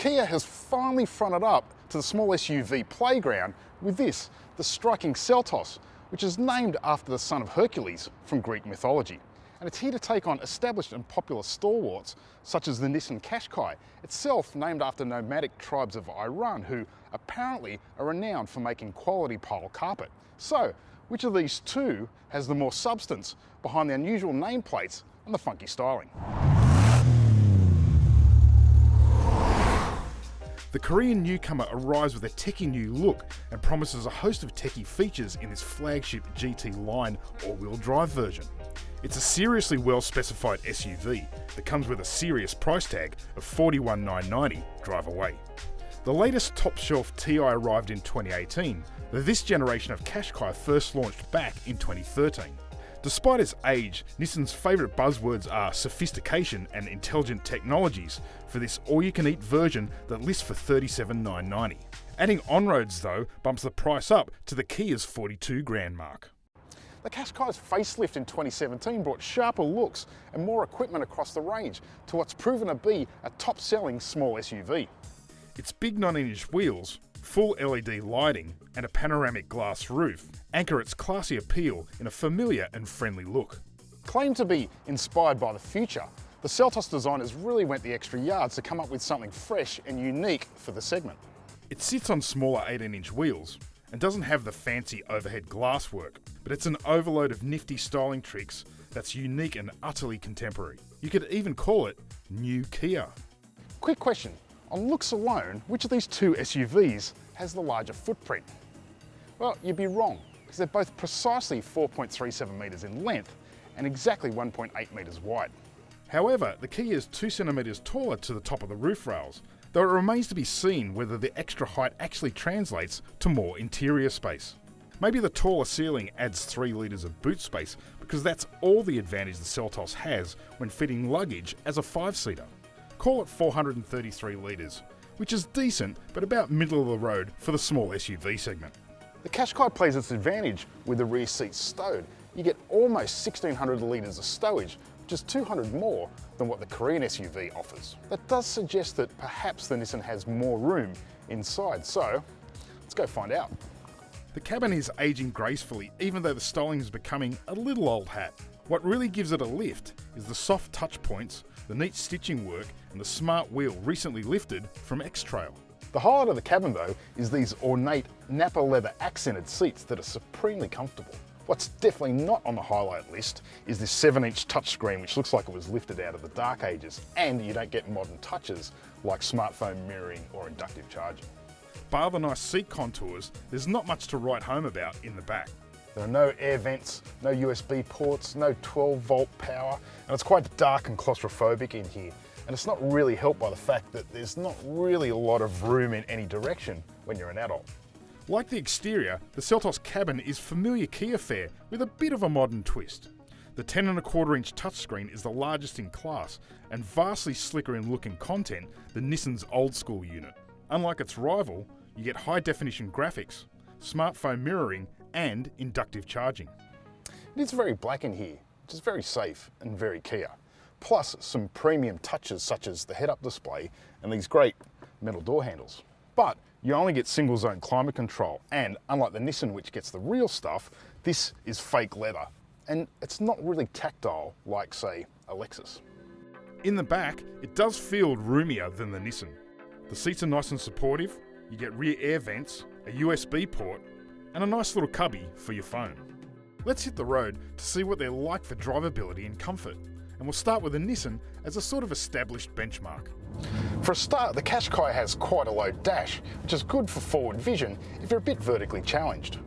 Kia has finally fronted up to the small SUV playground with this, the striking Seltos, which is named after the son of Hercules from Greek mythology. And it's here to take on established and popular stalwarts such as the Nissan Qashqai, itself named after nomadic tribes of Iran who apparently are renowned for making quality pile carpet. So, which of these two has the more substance behind the unusual nameplates and the funky styling? The Korean newcomer arrives with a techie new look and promises a host of techie features in this flagship GT-Line all-wheel drive version. It's a seriously well-specified SUV that comes with a serious price tag of $41,990 drive away. The latest top-shelf Ti arrived in 2018, though this generation of Qashqai first launched back in 2013. Despite its age, Nissan's favourite buzzwords are sophistication and intelligent technologies for this all-you-can-eat version that lists for $37,990. Adding on-roads though bumps the price up to the Kia's $42,000 mark. The Qashqai's facelift in 2017 brought sharper looks and more equipment across the range to what's proven to be a top-selling small SUV. Its big 19-inch wheels, full LED lighting and a panoramic glass roof anchor its classy appeal in a familiar and friendly look. Claimed to be inspired by the future, the Seltos designers really went the extra yards to come up with something fresh and unique for the segment. It sits on smaller 18-inch wheels and doesn't have the fancy overhead glass work, but it's an overload of nifty styling tricks that's unique and utterly contemporary. You could even call it New Kia. Quick question, on looks alone, which of these two SUVs has the larger footprint? Well, you'd be wrong, because they're both precisely 4.37 metres in length and exactly 1.8 metres wide. However, the Kia is 2 centimetres taller to the top of the roof rails, though it remains to be seen whether the extra height actually translates to more interior space. Maybe the taller ceiling adds 3 litres of boot space, because that's all the advantage the Seltos has when fitting luggage as a 5-seater. Call it 433 litres, which is decent but about middle of the road for the small SUV segment. The Qashqai plays its advantage with the rear seats stowed. You get almost 1,600 litres of stowage, which is 200 more than what the Korean SUV offers. That does suggest that perhaps the Nissan has more room inside, so let's go find out. The cabin is aging gracefully, even though the styling is becoming a little old hat. What really gives it a lift is the soft touch points, the neat stitching work and the smart wheel recently lifted from X-Trail. The highlight of the cabin though is these ornate Napa leather accented seats that are supremely comfortable. What's definitely not on the highlight list is this 7-inch touchscreen which looks like it was lifted out of the dark ages, and you don't get modern touches like smartphone mirroring or inductive charging. Bar the nice seat contours, there's not much to write home about in the back. There are no air vents, no USB ports, no 12-volt power, and it's quite dark and claustrophobic in here. And it's not really helped by the fact that there's not really a lot of room in any direction when you're an adult. Like the exterior, the Seltos cabin is familiar Kia fare with a bit of a modern twist. The 10.25-inch touchscreen is the largest in class and vastly slicker in look and content than Nissan's old-school unit. Unlike its rival, you get high-definition graphics, smartphone mirroring and inductive charging. It is very black in here, which is very safe and very Kia. Plus some premium touches such as the head-up display and these great metal door handles. But you only get single zone climate control, and unlike the Nissan which gets the real stuff, this is fake leather. And it's not really tactile like, say, a Lexus. In the back, it does feel roomier than the Nissan. The seats are nice and supportive, you get rear air vents, a USB port, and a nice little cubby for your phone. Let's hit the road to see what they're like for drivability and comfort. And we'll start with the Nissan as a sort of established benchmark. For a start, the Qashqai has quite a low dash, which is good for forward vision if you're a bit vertically challenged.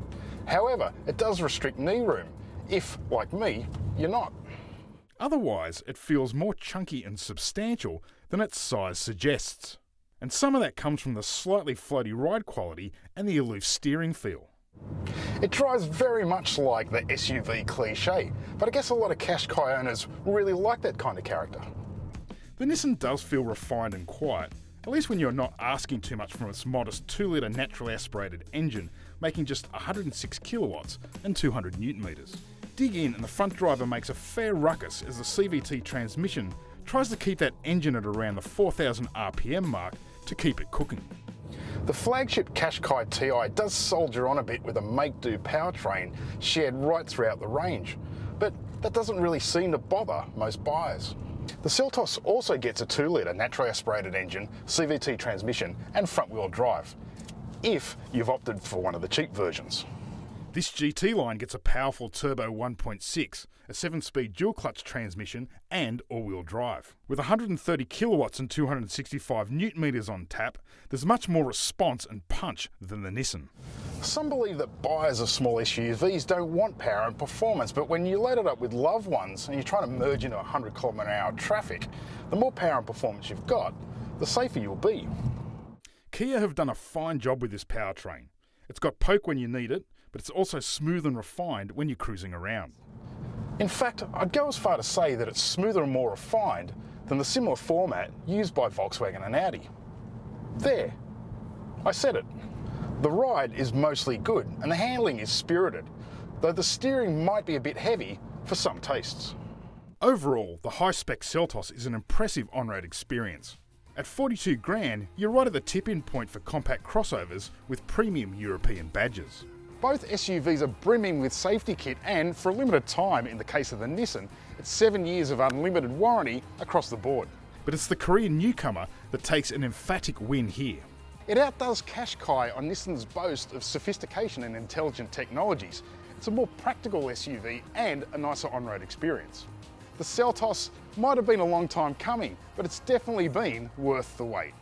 However, it does restrict knee room if, like me, you're not. Otherwise, it feels more chunky and substantial than its size suggests. And some of that comes from the slightly floaty ride quality and the aloof steering feel. It drives very much like the SUV cliche, but I guess a lot of Qashqai owners really like that kind of character. The Nissan does feel refined and quiet, at least when you're not asking too much from its modest 2-litre naturally aspirated engine, making just 106 kilowatts and 200 newton meters. Dig in and the front driver makes a fair ruckus as the CVT transmission tries to keep that engine at around the 4,000 RPM mark to keep it cooking. The flagship Qashqai Ti does soldier on a bit with a make-do powertrain shared right throughout the range, but that doesn't really seem to bother most buyers. The Seltos also gets a 2-litre naturally aspirated engine, CVT transmission and front-wheel drive, if you've opted for one of the cheap versions. This GT line gets a powerful turbo 1.6, a 7-speed dual-clutch transmission and all-wheel drive. With 130 kilowatts and 265 newton-meters on tap, there's much more response and punch than the Nissan. Some believe that buyers of small SUVs don't want power and performance, but when you load it up with loved ones and you're trying to merge into 100 km/h traffic, the more power and performance you've got, the safer you'll be. Kia have done a fine job with this powertrain. It's got poke when you need it, but it's also smooth and refined when you're cruising around. In fact, I'd go as far to say that it's smoother and more refined than the similar format used by Volkswagen and Audi. There, I said it. The ride is mostly good and the handling is spirited, though the steering might be a bit heavy for some tastes. Overall, the high-spec Seltos is an impressive on-road experience. At 42 grand, you're right at the tip-in point for compact crossovers with premium European badges. Both SUVs are brimming with safety kit and, for a limited time in the case of the Nissan, it's 7 years of unlimited warranty across the board. But it's the Korean newcomer that takes an emphatic win here. It outdoes Qashqai on Nissan's boast of sophistication and intelligent technologies. It's a more practical SUV and a nicer on-road experience. The Seltos might have been a long time coming, but it's definitely been worth the wait.